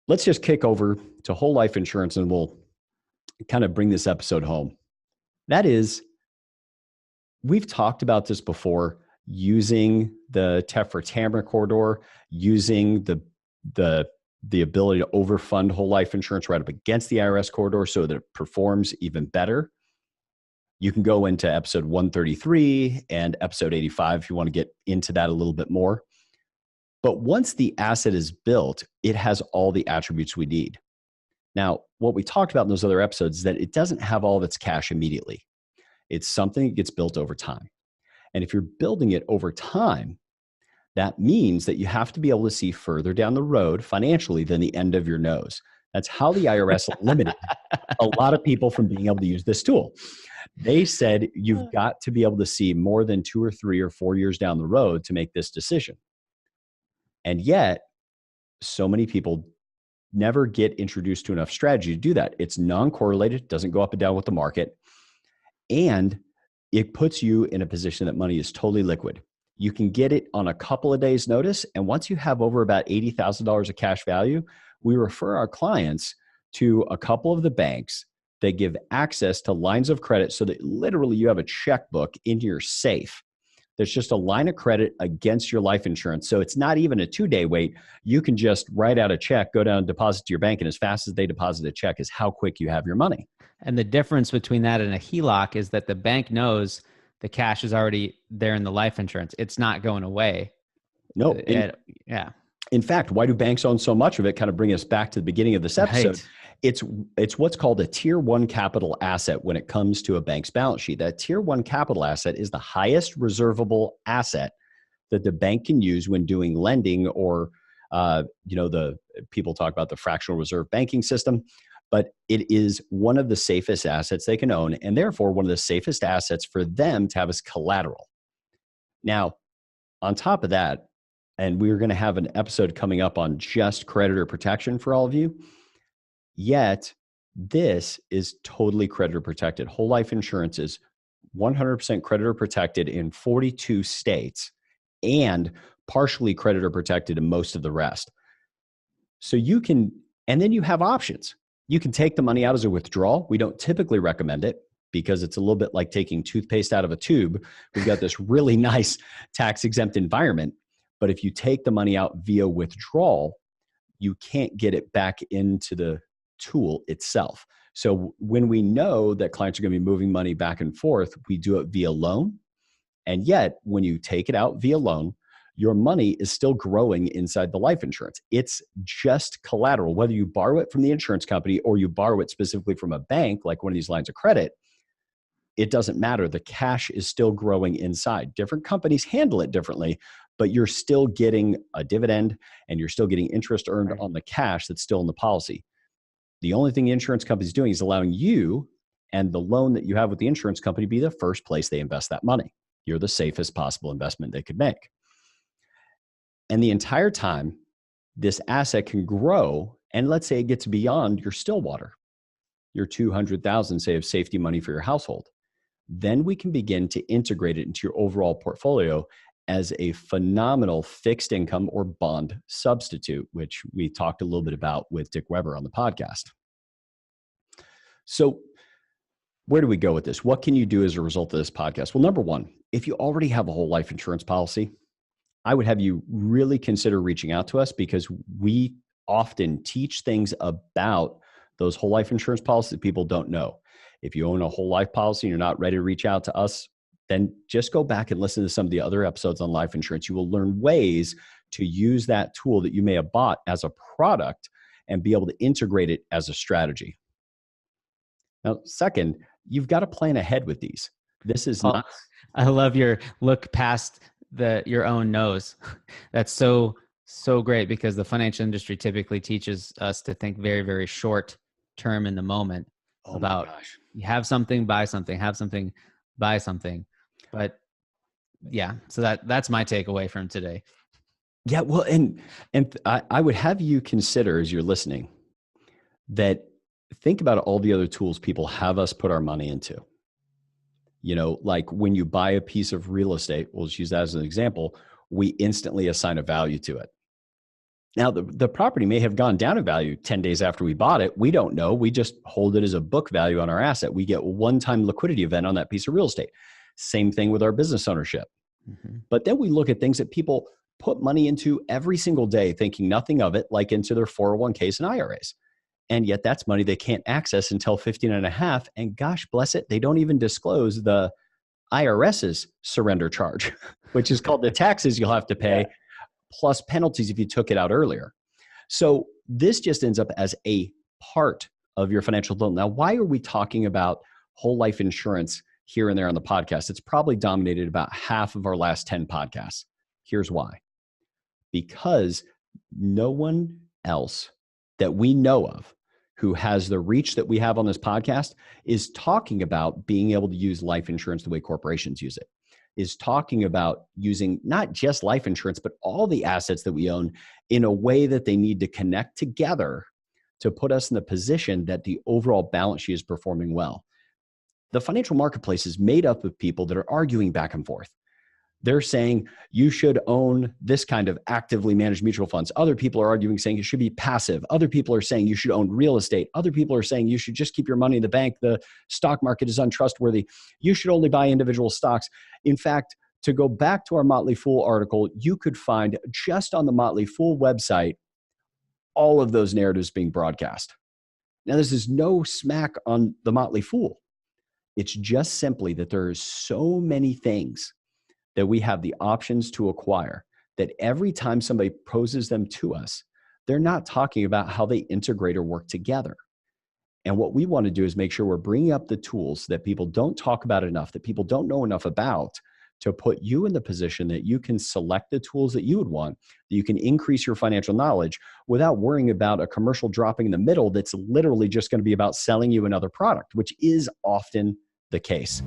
let's just kick over to whole life insurance and we'll kind of bring this episode home. That is, we've talked about this before, using the Tefra-Tamra corridor, using the ability to overfund whole life insurance right up against the IRS corridor so that it performs even better. You can go into episode 133 and episode 85 if you want to get into that a little bit more. But once the asset is built, it has all the attributes we need. Now, what we talked about in those other episodes is that it doesn't have all of its cash immediately. It's something that gets built over time. And if you're building it over time, that means that you have to be able to see further down the road financially than the end of your nose. That's how the IRS limited a lot of people from being able to use this tool. They said you've got to be able to see more than 2 or 3 or 4 years down the road to make this decision. And yet, so many people never get introduced to enough strategy to do that. It's non-correlated, doesn't go up and down with the market, and it puts you in a position that money is totally liquid. You can get it on a couple of days' notice, and once you have over about $80,000 of cash value, we refer our clients to a couple of the banks that give access to lines of credit so that literally you have a checkbook in your safe. There's just a line of credit against your life insurance. So it's not even a 2-day wait. You can just write out a check, go down and deposit to your bank, and as fast as they deposit a check is how quick you have your money. And the difference between that and a HELOC is that the bank knows the cash is already there in the life insurance. It's not going away. No. Yeah. In fact, why do banks own so much of it? Kind of bring us back to the beginning of this episode. Right. It's what's called a tier 1 capital asset when it comes to a bank's balance sheet. That tier 1 capital asset is the highest reservable asset that the bank can use when doing lending, or the people talk about the fractional reserve banking system, but it is one of the safest assets they can own, and therefore one of the safest assets for them to have as collateral. Now, on top of that, and we're going to have an episode coming up on just creditor protection for all of you. Yet, this is totally creditor protected. Whole life insurance is 100% creditor protected in 42 states and partially creditor protected in most of the rest. So you can, and then you have options. You can take the money out as a withdrawal. We don't typically recommend it because it's a little bit like taking toothpaste out of a tube. We've got this really nice tax exempt environment. But if you take the money out via withdrawal, you can't get it back into the tool itself. So when we know that clients are going to be moving money back and forth, we do it via loan. And yet, when you take it out via loan, your money is still growing inside the life insurance. It's just collateral. Whether you borrow it from the insurance company or you borrow it specifically from a bank, like one of these lines of credit, it doesn't matter. The cash is still growing inside. Different companies handle it differently, but you're still getting a dividend and you're still getting interest earned on the cash that's still in the policy. The only thing the insurance company is doing is allowing you and the loan that you have with the insurance company be the first place they invest that money. You're the safest possible investment they could make. And the entire time, this asset can grow, and let's say it gets beyond your Stillwater, your $200,000, say, of safety money for your household. Then we can begin to integrate it into your overall portfolio as a phenomenal fixed income or bond substitute, which we talked a little bit about with Dick Weber on the podcast. So where do we go with this? What can you do as a result of this podcast? Well, number one, if you already have a whole life insurance policy, I would have you really consider reaching out to us, because we often teach things about those whole life insurance policies that people don't know. If you own a whole life policy and you're not ready to reach out to us, then just go back and listen to some of the other episodes on life insurance. You will learn ways to use that tool that you may have bought as a product and be able to integrate it as a strategy. Now, second, you've got to plan ahead with these. This is not... I love your look past your own nose. That's so great, because the financial industry typically teaches us to think very, very short term in the moment. You have something, buy something, have something, buy something. But yeah, so that's my takeaway from today. Yeah, well, and I would have you consider, as you're listening, that think about all the other tools people have us put our money into. You know, like when you buy a piece of real estate, we'll just use that as an example, we instantly assign a value to it. Now, the property may have gone down in value 10 days after we bought it. We don't know. We just hold it as a book value on our asset. We get one-time liquidity event on that piece of real estate. Same thing with our business ownership. Mm-hmm. But then we look at things that people put money into every single day, thinking nothing of it, like into their 401ks and IRAs. And yet that's money they can't access until 15 and a half. And gosh bless it, they don't even disclose the IRS's surrender charge, which is called the taxes you'll have to pay, plus penalties if you took it out earlier. So this just ends up as a part of your financial adult. Now, why are we talking about whole life insurance here and there on the podcast? It's probably dominated about half of our last 10 podcasts. Here's why. Because no one else that we know of who has the reach that we have on this podcast is talking about being able to use life insurance the way corporations use it, is talking about using not just life insurance, but all the assets that we own in a way that they need to connect together to put us in the position that the overall balance sheet is performing well. The financial marketplace is made up of people that are arguing back and forth. They're saying you should own this kind of actively managed mutual funds. Other people are arguing saying it should be passive. Other people are saying you should own real estate. Other people are saying you should just keep your money in the bank. The stock market is untrustworthy. You should only buy individual stocks. In fact, to go back to our Motley Fool article, you could find just on the Motley Fool website all of those narratives being broadcast. Now, this is no smack on the Motley Fool. It's just simply that there are so many things that we have the options to acquire that every time somebody poses them to us, they're not talking about how they integrate or work together. And what we want to do is make sure we're bringing up the tools that people don't talk about enough, that people don't know enough about, to put you in the position that you can select the tools that you would want, that you can increase your financial knowledge without worrying about a commercial dropping in the middle that's literally just going to be about selling you another product, which is often the case.